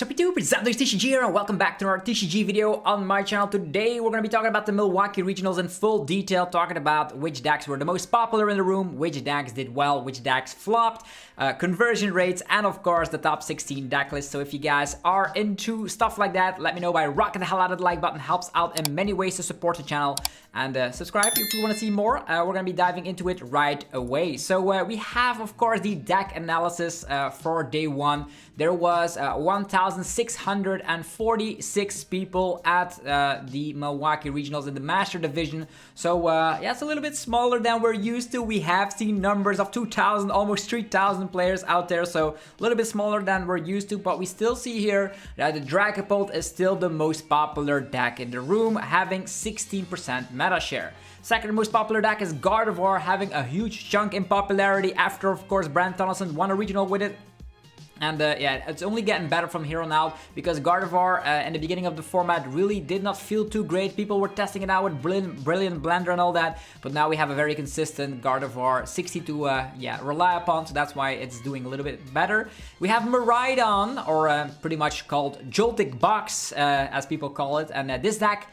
What's up YouTube, it's Zoroark TCG here and welcome back to our TCG video on my channel. Today we're going to be talking about the Milwaukee Regionals in full detail, talking about which decks were the most popular in the room, which decks did well, which decks flopped, conversion rates, and of course the top 16 deck list. So if you guys are into stuff like that, let me know by rocking the hell out of the like button. Helps out in many ways to support the channel, and subscribe if you want to see more. We're going to be diving into it right away. So we have of course the deck analysis for day one. There was 1,646 people at the Milwaukee Regionals in the Master Division. So yeah, it's a little bit smaller than we're used to. We have seen numbers of 2,000, almost 3,000 players out there. So a little bit smaller than we're used to. But we still see here that the Dragapult is still the most popular deck in the room, having 16% meta share. Second most popular deck is Gardevoir, having a huge chunk in popularity after, of course, Brand Tonneson won a regional with it. And yeah, it's only getting better from here on out because Gardevoir in the beginning of the format really did not feel too great. People were testing it out with Brilliant Blender and all that, but now we have a very consistent Gardevoir, 60 to yeah, rely upon, so that's why it's doing a little bit better. We have Miraidon, or pretty much called Joltik Box, as people call it, and this deck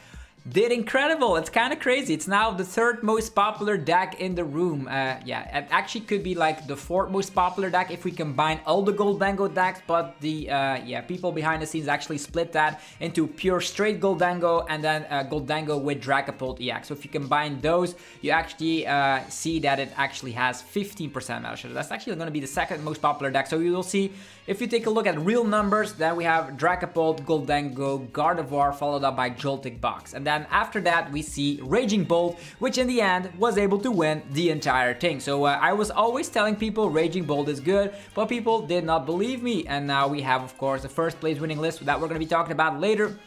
did incredible. It's kind of crazy. It's now the third most popular deck in the room. Yeah, it actually could be like the fourth most popular deck if we combine all the Goldango decks, but the yeah, people behind the scenes actually split that into pure straight Goldango and then Goldango with Dragapult EX. So if you combine those, you actually see that it actually has 15% meta share. That's actually going to be the second most popular deck. So you will see, if you take a look at real numbers, then we have Dragapult, Goldango, Gardevoir, followed up by Joltik Box. And then after that, we see Raging Bolt, which in the end was able to win the entire thing. So I was always telling people Raging Bolt is good, but people did not believe me. And now we have, of course, the first place winning list that we're going to be talking about later.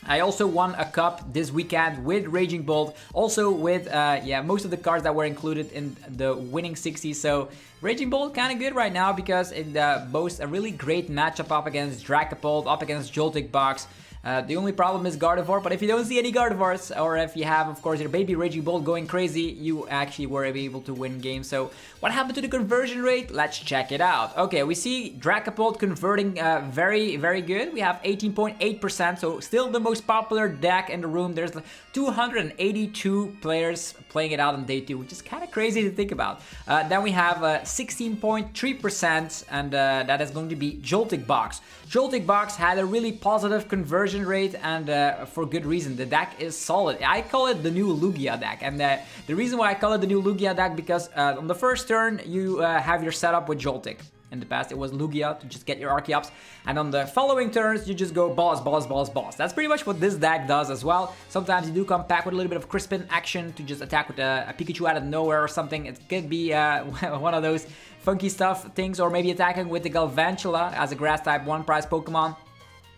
I also won a cup this weekend with Raging Bolt, also with yeah, most of the cards that were included in the winning 60. So Raging Bolt kind of good right now because it boasts a really great matchup up against Dragapult, up against Joltik Box. The only problem is Gardevoir, but if you don't see any Gardevoirs, or if you have, of course, your baby Raging Bolt going crazy, you actually were able to win games. So what happened to the conversion rate? Let's check it out. Okay, we see Dragapult converting very, very good. We have 18.8%, so still the most popular deck in the room. There's 282 players playing it out on day 2, which is kind of crazy to think about. Then we have 16.3%, and that is going to be Joltik Box. Joltik Box had a really positive conversion rate, and for good reason. The deck is solid. I call it the new Lugia deck, and the reason why I call it the new Lugia deck because on the first turn you have your setup with Joltik. In the past it was Lugia to just get your archetypes, and on the following turns you just go boss, boss, boss, boss. That's pretty much what this deck does as well. Sometimes you do come back with a little bit of Crispin action to just attack with a Pikachu out of nowhere or something. It could be one of those funky stuff things, or maybe attacking with the Galvantula as a grass type 1-prize Pokemon.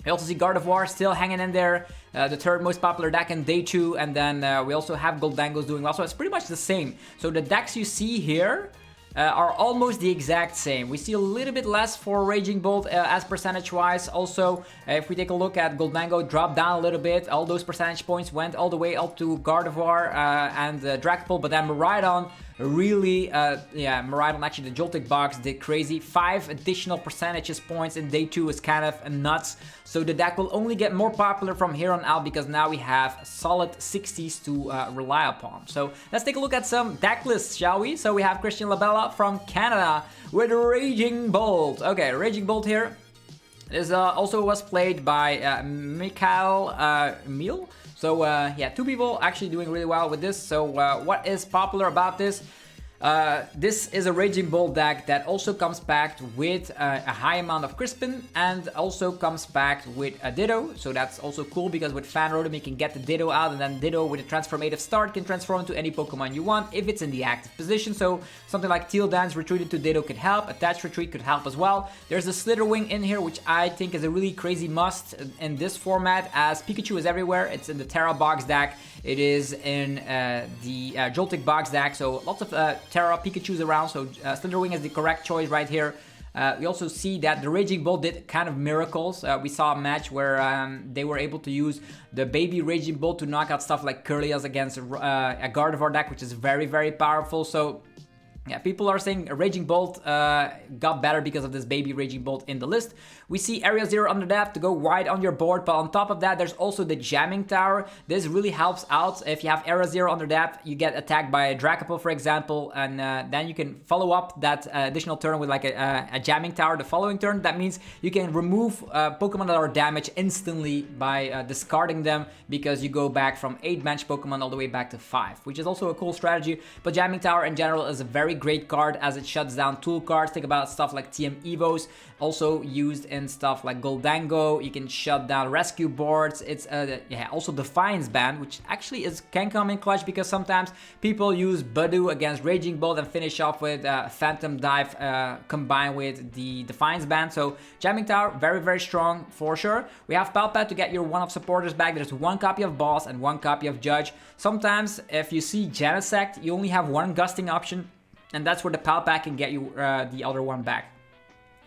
We also see Gardevoir still hanging in there, the third most popular deck in day 2, and then we also have Goldangos doing well, so it's pretty much the same. So the decks you see here are almost the exact same. We see a little bit less for Raging Bolt as percentage-wise. Also, if we take a look at Goldango, dropped down a little bit. All those percentage points went all the way up to Gardevoir and Dragapult, but then Miraidon really, yeah, Miraidon, actually the Joltik Box did crazy. 5 additional percentages points in day 2 is kind of nuts. So the deck will only get more popular from here on out because now we have solid 60s to rely upon. So let's take a look at some deck lists, shall we? So we have Christian Labella from Canada with Raging Bolt. Okay, Raging Bolt here. This also was played by Mikhail Mil. So yeah, 2 people actually doing really well with this. So what is popular about this? This is a Raging Bolt deck that also comes packed with a high amount of Crispin and also comes packed with a Ditto. So that's also cool because with Fan Rotom you can get the Ditto out, and then Ditto with a transformative start can transform into any Pokemon you want if it's in the active position. So something like Teal Dance Retreat into Ditto could help. Attached Retreat could help as well. There's a Slitherwing in here, which I think is a really crazy must in this format, as Pikachu is everywhere. It's in the Tera Box deck. It is in the Joltik Box deck. So lots of Tera Pikachu's around, so Slitherwing is the correct choice right here. We also see that the Raging Bolt did kind of miracles. We saw a match where they were able to use the baby Raging Bolt to knock out stuff like Curlias against a Gardevoir deck, which is very, very powerful. So Yeah, people are saying Raging Bolt got better because of this baby Raging Bolt in the list. We see Area 0 under that to go wide on your board, but on top of that, there's also the Jamming Tower. This really helps out. If you have Area 0 under that, you get attacked by a Dracopult, for example, and then you can follow up that additional turn with like a Jamming Tower the following turn. That means you can remove Pokemon that are damaged instantly by discarding them, because you go back from 8 bench Pokemon all the way back to 5, which is also a cool strategy. But Jamming Tower in general is a very great card as it shuts down tool cards. Think about stuff like TM Evos, also used in stuff like Goldango. You can shut down rescue boards. It's also Defiance Band, which actually can come in clutch, because sometimes people use Budew against Raging Bolt and finish off with Phantom Dive combined with the Defiance Band. So Jamming Tower, very, very strong for sure. We have Palpad to get your one-off supporters back. There's 1 copy of Boss and 1 copy of Judge. Sometimes if you see Genesect, you only have 1 gusting option, and that's where the Palpad can get you the other one back.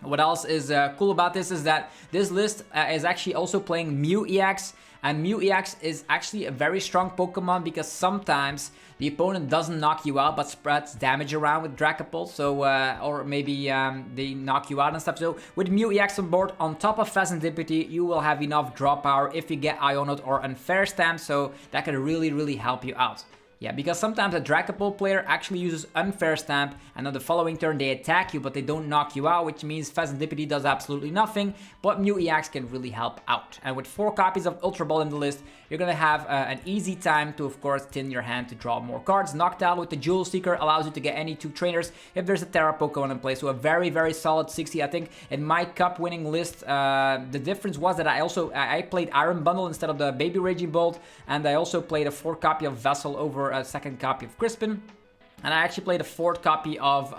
What else is cool about this is that this list is actually also playing Mew EX, and Mew EX is actually a very strong Pokemon, because sometimes the opponent doesn't knock you out but spreads damage around with Dracopult, so or maybe they knock you out and stuff. So with Mew EX on board, on top of Phasantipity, you will have enough draw power if you get Ionut or Unfair Stamp, so that can really, really help you out. Yeah, because sometimes a Dracopult player actually uses Unfair Stamp, and on the following turn they attack you, but they don't knock you out, which means Phasantipity does absolutely nothing, but Mew EX can really help out. And with 4 copies of Ultra Ball in the list, you're gonna have an easy time to, of course, thin your hand to draw more cards. Noctowl with the Jewel Seeker allows you to get any 2 trainers if there's a Tera Pokemon in play, so a very, very solid 60. I think in my cup winning list, the difference was that I played Iron Bundle instead of the Baby Raging Bolt, and I also played a 4 copy of Vessel over a 2nd copy of Crispin, and I actually played a 4th copy of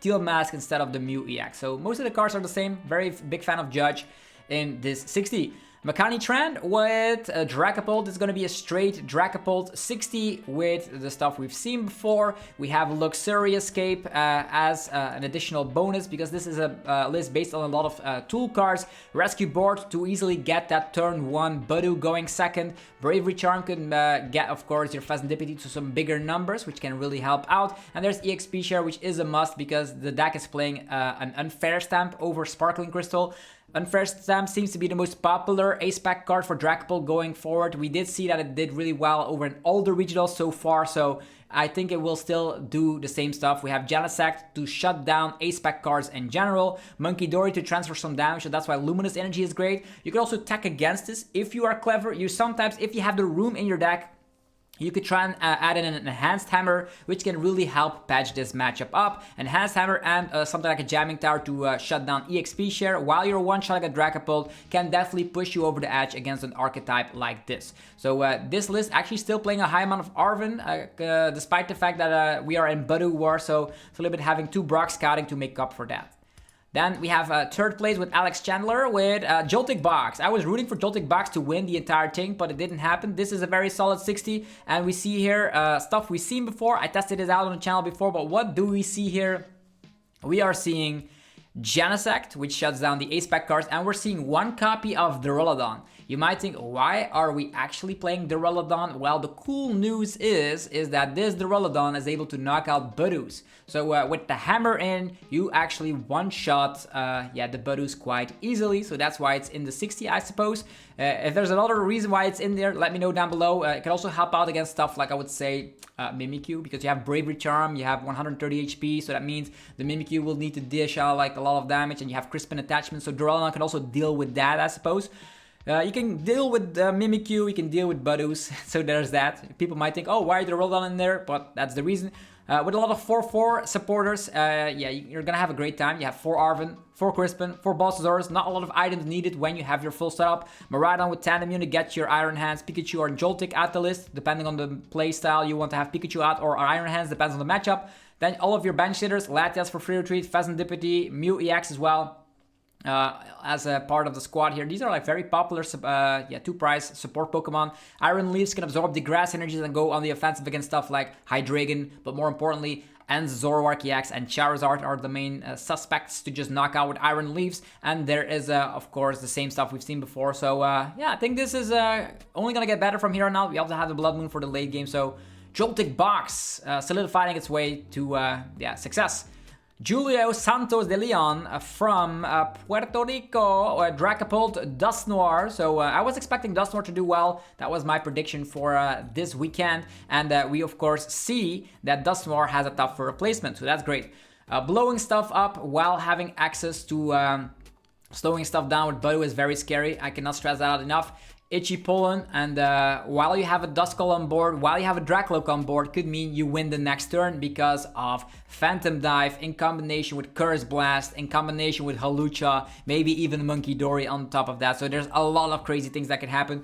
Teal Mask instead of the Mew EX. So most of the cards are the same. Very big fan of Judge in this 60. Makani Trend with Dracopult is going to be a straight Dracopult 60 with the stuff we've seen before. We have Luxurious Cape as an additional bonus, because this is a list based on a lot of tool cards. Rescue Board to easily get that turn 1 Budew going second. Bravery Charm can get, of course, your Phasantipity to some bigger numbers, which can really help out. And there's EXP Share, which is a must, because the deck is playing an Unfair Stamp over Sparkling Crystal. Unfair Stamp seems to be the most popular Ace-Pack card for Dracopult going forward. We did see that it did really well over in all the regionals so far, so I think it will still do the same stuff. We have Genesect to shut down Ace-Pack cards in general, Monkey Dory to transfer some damage, so that's why Luminous Energy is great. You can also attack against this if you are clever. You sometimes, if you have the room in your deck, you could try and add in an Enhanced Hammer, which can really help patch this matchup up. Enhanced Hammer and something like a Jamming Tower to shut down EXP Share while you're one-shotting a Dracopult can definitely push you over the edge against an archetype like this. So this list actually still playing a high amount of Arven, despite the fact that we are in Budew War, so it's a little bit having 2 Brock Scouting to make up for that. Then we have 3rd place with Alex Chandler with Joltik Box. I was rooting for Joltik Box to win the entire thing, but it didn't happen. This is a very solid 60, and we see here stuff we've seen before. I tested this out on the channel before, but what do we see here? We are seeing Genesect, which shuts down the Ace-Pack cards, and we're seeing 1 copy of Duraludon. You might think, why are we actually playing Duraludon? Well, the cool news is that this Duraludon is able to knock out Budews. So with the hammer in, you actually one-shot the Budews quite easily. So that's why it's in the 60, I suppose. If there's another reason why it's in there, let me know down below. It can also help out against stuff like, I would say, Mimikyu, because you have Bravery Charm, you have 130 HP, so that means the Mimikyu will need to dish out like a lot of damage, and you have Crispin attachment, so Duraludon can also deal with that, I suppose. You can deal with Mimikyu, you can deal with Budews, so there's that. People might think, oh, why is Duraludon in there? But that's the reason. With a lot of 4-4 supporters, you're gonna have a great time. You have 4 Arven, 4 Crispin, 4 Bulbasaurs, not a lot of items needed when you have your full setup. Miraidon with Tandem Unit gets your Iron Hands, Pikachu or Joltik at the list, depending on the playstyle you want to have Pikachu out or Iron Hands, depends on the matchup. Then all of your bench hitters, Latias for free retreat, Phasantipity, Mew EX as well. As a part of the squad here. These are like very popular 2-price support Pokemon. Iron Leaves can absorb the grass energies and go on the offensive against stuff like Hydreigon, but more importantly, and Zoroark EX and Charizard are the main suspects to just knock out with Iron Leaves. And there is, of course, the same stuff we've seen before. So, I think this is only gonna get better from here on out. We also have the Blood Moon for the late game, so Joltik Box, solidifying its way to success. Julio Santos de Leon from Puerto Rico, Dracapult Dusknoir. So I was expecting Dusknoir to do well. That was my prediction for this weekend. And we of course see that Dusknoir has a tougher replacement, so that's great. Blowing stuff up while having access to slowing stuff down with Budu is very scary. I cannot stress that out enough. Itchy Pollen, and while you have a Duskull on board, while you have a Dracloak on board, could mean you win the next turn because of Phantom Dive in combination with Curse Blast, in combination with Halucha, maybe even Monkey Dory on top of that. So there's a lot of crazy things that could happen.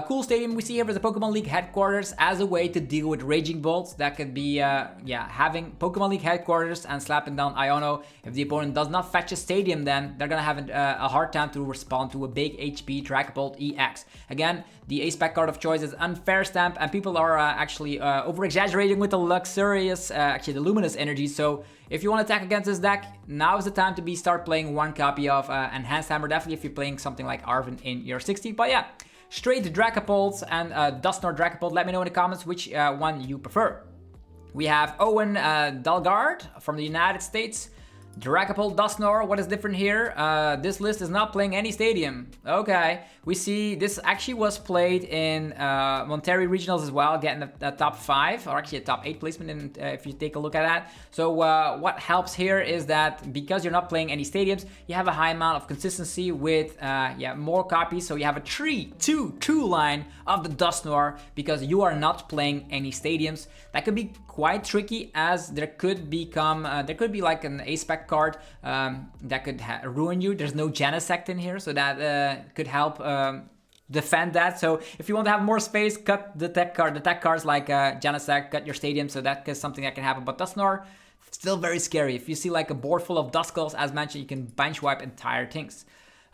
Cool stadium we see here is the Pokemon League headquarters as a way to deal with Raging Bolts. That could be, having Pokemon League headquarters and slapping down Iono. If the opponent does not fetch a stadium, then they're gonna have a hard time to respond to a big HP Dragapult EX. Again, the ace-pack card of choice is Unfair Stamp, and people are actually over-exaggerating with the luxurious, the luminous energy. So if you want to attack against this deck, now is the time to start playing one copy of Enhanced Hammer. Definitely if you're playing something like Arven in your 60. But yeah. Straight Dracapults and Dusknoir Dracapult. Let me know in the comments which one you prefer. We have Owen Dalgard from the United States. Dracapult Dusknoir, what is different here? This list is not playing any stadium. Okay, we see this actually was played in Monterrey Regionals as well, getting a top 5, or actually a top 8 placement in, if you take a look at that. So what helps here is that because you're not playing any stadiums, you have a high amount of consistency with more copies. So you have a 3-2-2 line of the Dusknoir because you are not playing any stadiums. That could be quite tricky, as there could be like an ace-pack card that could ruin you. There's no Genesect in here, so that could help defend that. So if you want to have more space, cut the tech cards like Genesect, cut your stadium, so that is something that can happen. But Dusknoir, still very scary. If you see like a board full of Duskulls, as mentioned, you can bench wipe entire things.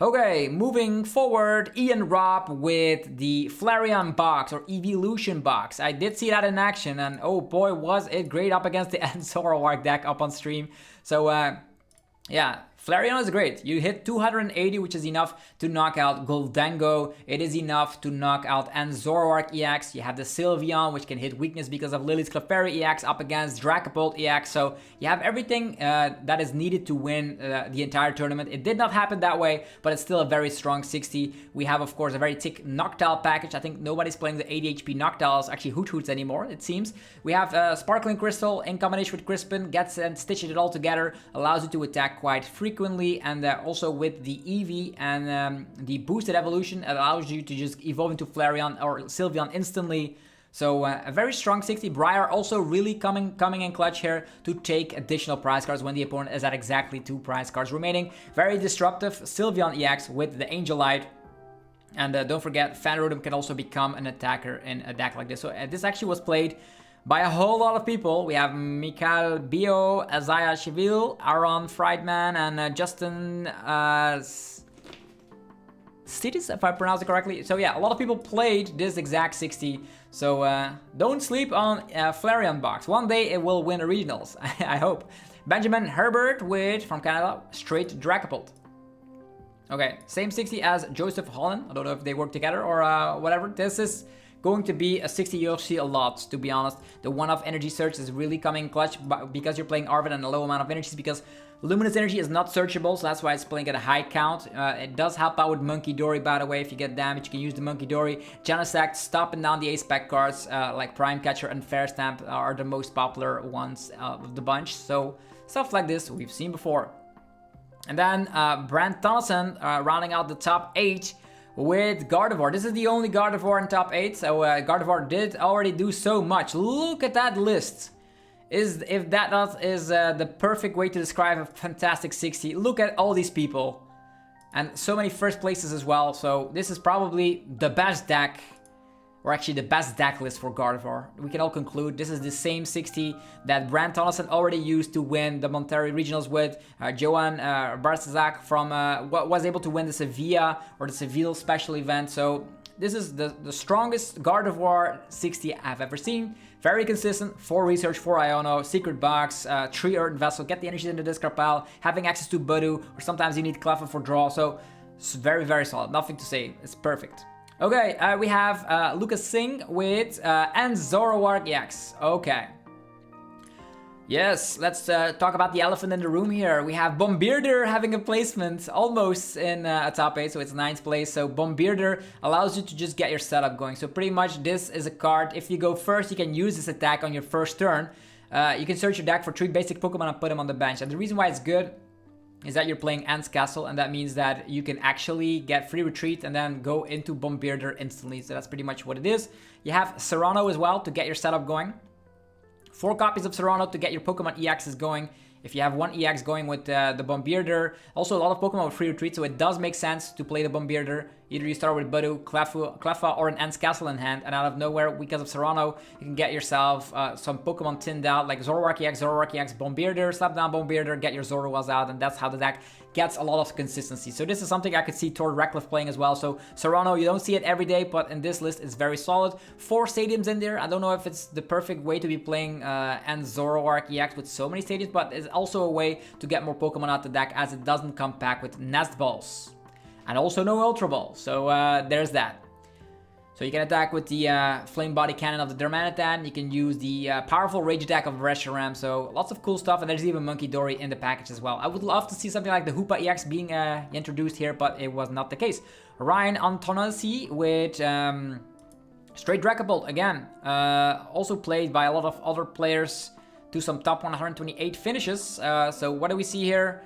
Okay, moving forward, Ian Robb with the Flareon box or Evolution box. I did see that in action, and oh boy, was it great up against the Zoroark deck up on stream. So yeah, Flareon is great. You hit 280, which is enough to knock out Goldengo. It is enough to knock out Zoroark EX. You have the Sylveon, which can hit weakness because of Lily's Clefairy EX up against Dracapult EX. So you have everything that is needed to win the entire tournament. It did not happen that way, but it's still a very strong 60. We have, of course, a very thick Noctowl package. I think nobody's playing the 80 HP Noctowls, actually Hoot Hoots anymore, it seems. We have Sparkling Crystal in combination with Crispin, gets and stitches it all together, allows you to attack quite frequently, and also with the Eevee and the boosted evolution, it allows you to just evolve into Flareon or Sylveon instantly. So a very strong 60. Briar also really coming in clutch here to take additional prize cards when the opponent is at exactly 2 prize cards remaining. Very disruptive Sylveon EX with the Angel Light. And don't forget, Fanrodom can also become an attacker in a deck like this. So this actually was played by a whole lot of people. We have Mikhail Bio, Azaya Chivil, Aaron Friedman, and Justin Cities, if I pronounce it correctly. So yeah, a lot of people played this exact 60. So don't sleep on Flareon box. One day it will win a regionals, I hope. Benjamin Herbert from Canada, straight Dracapult. Okay, same 60 as Joseph Holland. I don't know if they work together or whatever. This is going to be a 60 you'll see a lot, to be honest. The one-off energy search is really coming clutch because you're playing Arven and a low amount of energies, because Luminous Energy is not searchable, so that's why it's playing at a high count. It does help out with Monkey Dory, by the way. If you get damage, you can use the Monkey Dory. Genesect, stopping down the ace-pack cards like Prime Catcher and Fair Stamp are the most popular ones of the bunch. So stuff like this we've seen before. And then Brent Thomason rounding out the top 8 with Gardevoir. This is the only Gardevoir in top 8, so Gardevoir did already do so much. Look at that list. If that is the perfect way to describe a fantastic 60. Look at all these people. And so many first places as well, so this is probably the best deck, or actually the best deck list for Gardevoir. We can all conclude this is the same 60 that Brant Tonneson already used to win the Monterrey Regionals with. Johan Barzazak from was able to win the Sevilla or the Seville special event. So this is the strongest Gardevoir 60 I've ever seen. Very consistent, 4 research, 4 Iono, secret box, 3 earthen vessel, get the energies in the discard pile, having access to Budu, or sometimes you need Cleffa for draw. So it's very, very solid. Nothing to say. It's perfect. Okay, we have Lucas Singh with and Zoroark EX. Okay. Yes, let's talk about the elephant in the room here. We have Bombearder having a placement almost in a top 8, so it's 9th place. So Bombearder allows you to just get your setup going. So pretty much this is a card. If you go first, you can use this attack on your first turn. You can search your deck for 3 basic Pokemon and put them on the bench. And the reason why it's good is that you're playing Ant's Castle, and that means that you can actually get free retreat and then go into Bombearder instantly. So that's pretty much what it is. You have Serrano as well to get your setup going. 4 copies of Serrano to get your Pokemon EXs going. If you have 1 EX going with the Bombearder. Also a lot of Pokemon with free retreat, so it does make sense to play the Bombearder. Either you start with Budu, Cleffa, or an Ant's Castle in hand, and out of nowhere, because of Serrano, you can get yourself some Pokemon tinned out, like Zoroark EX, Bombearder, slap down Bombearder, get your Zoroarks out, and that's how the deck gets a lot of consistency. So this is something I could see Tord Reckless playing as well. So Serrano, you don't see it every day, but in this list, it's very solid. 4 stadiums in there. I don't know if it's the perfect way to be playing and Zoroark EX with so many stadiums, but it's also a way to get more Pokemon out the deck, as it doesn't come packed with Nest Balls. And also no Ultra Ball, so there's that. So you can attack with the Flame Body Cannon of the Darmanitan. You can use the powerful Rage Attack of Reshiram. So lots of cool stuff, and there's even Monkey Dory in the package as well. I would love to see something like the Hoopa EX being introduced here, but it was not the case. Ryan Antonelli with Straight Dragapult again. Also played by a lot of other players to some top 128 finishes. So what do we see here?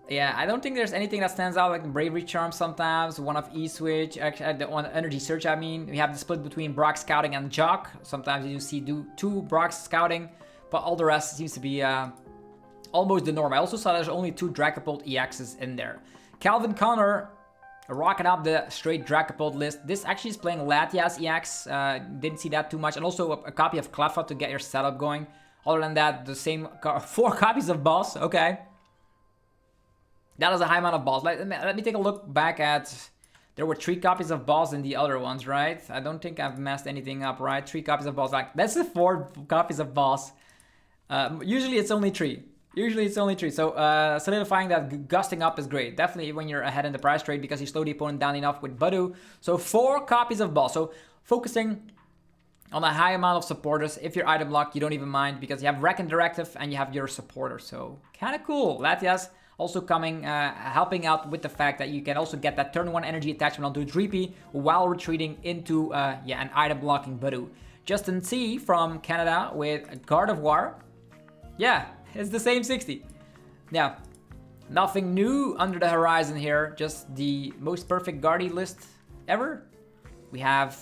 Yeah, I don't think there's anything that stands out, like Bravery Charm sometimes, one of E-Switch, actually the one Energy Search, I mean. We have the split between Brock Scouting and Jock. Sometimes you see 2 Brock Scouting, but all the rest seems to be almost the norm. I also saw there's only 2 Dragapult EXs in there. Calvin Connor rocking up the straight Dragapult list. This actually is playing Latias EX, didn't see that too much, and also a copy of Cleffa to get your setup going. Other than that, the same 4 copies of Boss, okay. That is a high amount of balls. Let me take a look back at... There were 3 copies of balls in the other ones, right? I don't think I've messed anything up, right? 3 copies of balls. Like, that's the 4 copies of balls. Usually it's only 3. So solidifying that gusting up is great. Definitely when you're ahead in the price trade, because you slow the opponent down enough with Budu. So 4 copies of balls. So focusing on a high amount of supporters. If you're item locked, you don't even mind, because you have Wreck and Directive and you have your supporter. So kind of cool. Latias also coming, helping out with the fact that you can also get that turn 1 energy attachment onto Dreepy while retreating into an item blocking Budu. Justin C from Canada with Gardevoir. Yeah, it's the same 60. Yeah, nothing new under the horizon here. Just the most perfect Guardy list ever. We have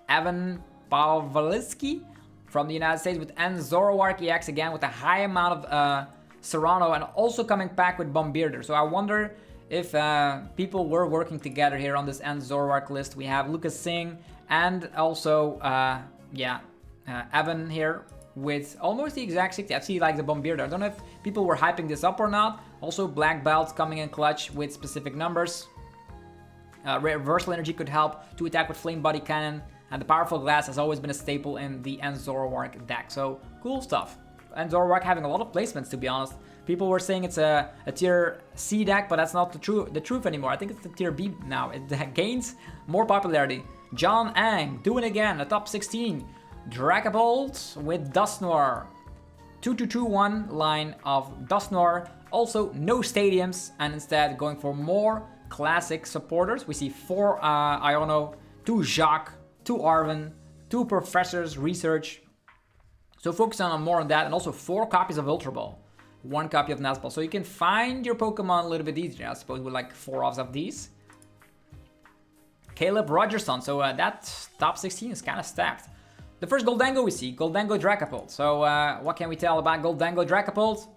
Evan Pawlowski from the United States with N Zoroark EX again with a high amount of Serrano, and also coming back with Bombearder. So I wonder if people were working together here on this N Zoroark list. We have Lucas Singh and also Evan here with almost the exact 60. I see like the Bombearder. I don't know if people were hyping this up or not. Also Black Belts coming in clutch with specific numbers. Reversal Energy could help to attack with Flame Body Cannon, and the Powerful Glass has always been a staple in the N Zoroark deck. So cool stuff. And Zoroark having a lot of placements, to be honest. People were saying it's a tier C deck, but that's not the truth anymore. I think it's the tier B now. It gains more popularity. John Ang doing again a top 16. Dragapult with Dusknoir. 2-2-2-1 line of Dusknoir. Also no stadiums, and instead going for more classic supporters. We see 4 Iono, 2 Jacques, 2 Arven, 2 Professors Research. So focusing on more on that, and also 4 copies of Ultra Ball, 1 copy of Nest Ball. So you can find your Pokemon a little bit easier, I suppose, with like 4 of these. Caleb Rogerson, so that top 16 is kind of stacked. The first Goldango we see, Goldango Dragapult. So what can we tell about Goldango Dragapult?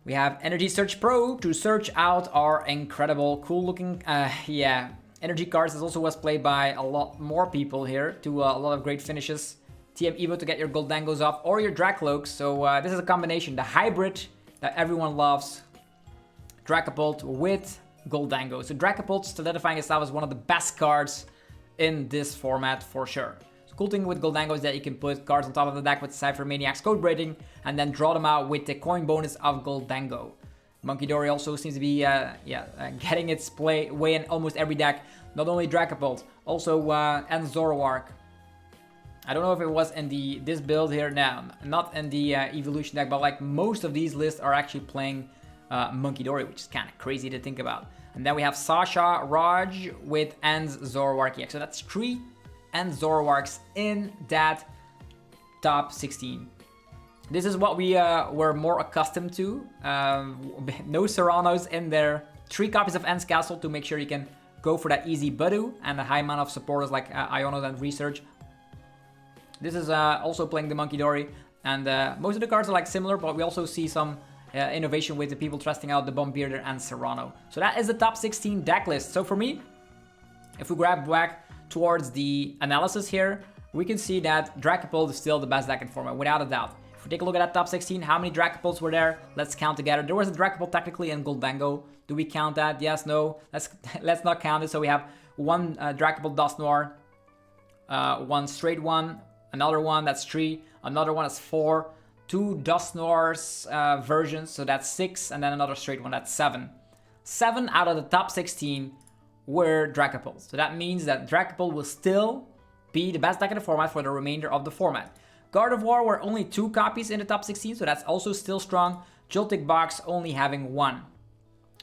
We have Energy Search Pro to search out our incredible, cool looking, Energy cards. This also was played by a lot more people here to a lot of great finishes. TM Evo to get your Goldangos off, or your Dracloaks. So this is a combination, the hybrid that everyone loves. Dragapult with Goldango. So Dragapult solidifying itself as one of the best cards in this format for sure. So cool thing with Goldango is that you can put cards on top of the deck with Cypher Maniac's Code Breaking, and then draw them out with the coin bonus of Goldango. Dory also seems to be getting its way in almost every deck. Not only Dragapult, also and Zoroark. I don't know if it was in this build here now, not in the evolution deck, but like most of these lists are actually playing Dory, which is kind of crazy to think about. And then we have Sasha, Raj with Ends, Zoroark EX. So that's 3 Ends Zoroarks in that top 16. This is what we were more accustomed to. No Serranos in there. 3 copies of Ends Castle to make sure you can go for that easy Budu and a high amount of supporters like Iono and Research. This is also playing the Dory, and most of the cards are like similar, but we also see some innovation with the people testing out the Bombirdier and Serrano. So that is the top 16 deck list. So for me, if we grab back towards the analysis here, we can see that Dragapult is still the best deck in format, without a doubt. If we take a look at that top 16, how many Dragapults were there? Let's count together. There was a Dragapult technically in Goldango. Do we count that? Yes, no. Let's not count it. So we have one Dragapult Dusknoir, one straight one, another one, that's 3, another one is 4, 2 Dusknoir's versions, so that's 6, and then another straight one, that's 7. 7 out of the top 16 were Dragapults. So that means that Dragapult will still be the best deck in the format for the remainder of the format. Gardevoir were only 2 copies in the top 16, so that's also still strong. Joltik Box only having 1.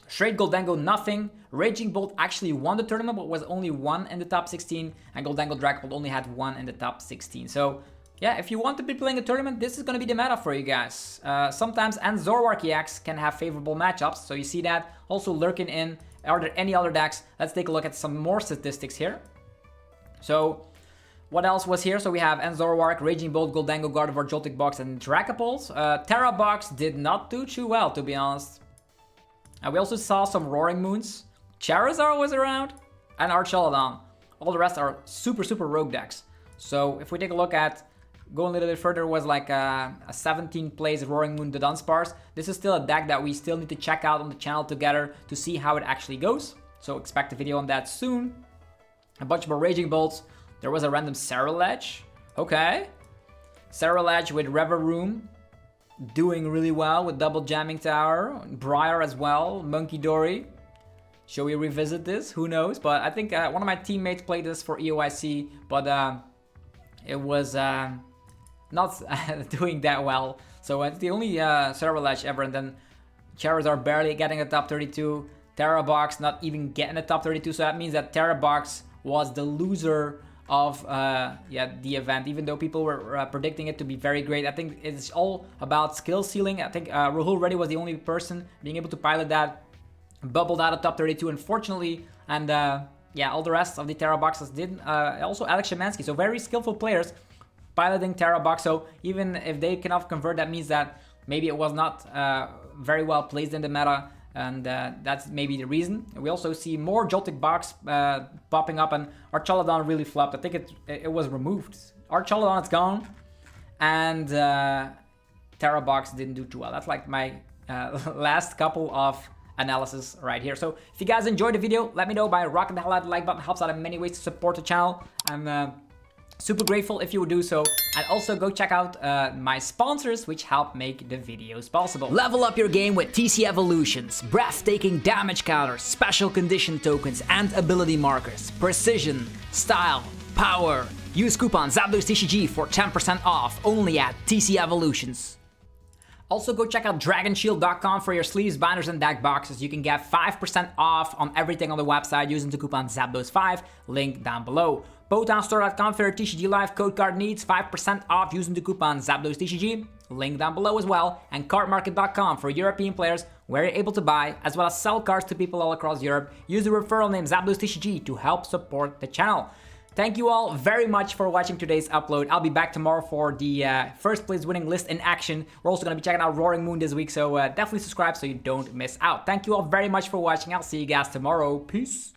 Straight Goldango, nothing. Raging Bolt actually won the tournament, but was only 1 in the top 16. And Goldango Dragapult only had 1 in the top 16. So, yeah, if you want to be playing a tournament, this is going to be the meta for you guys. Sometimes, and Zoroark EX can have favorable matchups. So you see that also lurking in. Are there any other decks? Let's take a look at some more statistics here. So, what else was here? So we have Zoroark, Raging Bolt, Goldango, Gardevoir, Joltik Box, and Dragapult. Tera Box did not do too well, to be honest. We also saw some Roaring Moons. Charizard was around, and Archaludon. All the rest are super rogue decks. So if we take a look at going a little bit further, was like a 17 plays Roaring Moon the Dunsparce. This is still a deck that we still need to check out on the channel together to see how it actually goes. So expect a video on that soon. A bunch more Raging Bolts. There was a random Cerulege. Okay. Cerulege with Reveroom. Doing really well with double jamming tower. Briar as well. Dory. Shall we revisit this? Who knows? But I think one of my teammates played this for EOIC, but it was not doing that well. So it's the only Cerulege ever, and then Charizard barely getting a top 32. Tera Box not even getting a top 32. So that means that Tera Box was the loser of the event, even though people were predicting it to be very great. I think it's all about skill ceiling. I think Rahul Reddy was the only person being able to pilot that, bubbled out of top 32 unfortunately, and all the rest of the Tera Boxes did. Also Alex Shemansky, so very skillful players piloting Tera Box. So even if they cannot convert, that means that maybe it was not very well placed in the meta, and that's maybe the reason. We also see more Joltik Box popping up, and Archaludon really flopped. I think it was removed. Archaludon is gone, and Tera Box didn't do too well. That's like my last couple of analysis right here. So if you guys enjoyed the video, let me know by rocking the hell out of the like button. Helps out in many ways to support the channel. I'm super grateful if you would do so. And also go check out my sponsors, which help make the videos possible. Level up your game with TC Evolutions. Breathtaking damage counters, special condition tokens, and ability markers. Precision, style, power. Use coupon ZapdosTCG for 10% off only at TC Evolutions. Also go check out dragonshield.com for your sleeves, binders, and deck boxes. You can get 5% off on everything on the website using the coupon ZAPDOS5, link down below. BotanStore.com for your TCG Live code card needs, 5% off using the coupon ZAPDOSTCG, link down below as well. And cardmarket.com for European players where you're able to buy as well as sell cards to people all across Europe. Use the referral name ZAPDOSTCG to help support the channel. Thank you all very much for watching today's upload. I'll be back tomorrow for the first place winning list in action. We're also going to be checking out Roaring Moon this week, so definitely subscribe so you don't miss out. Thank you all very much for watching. I'll see you guys tomorrow. Peace.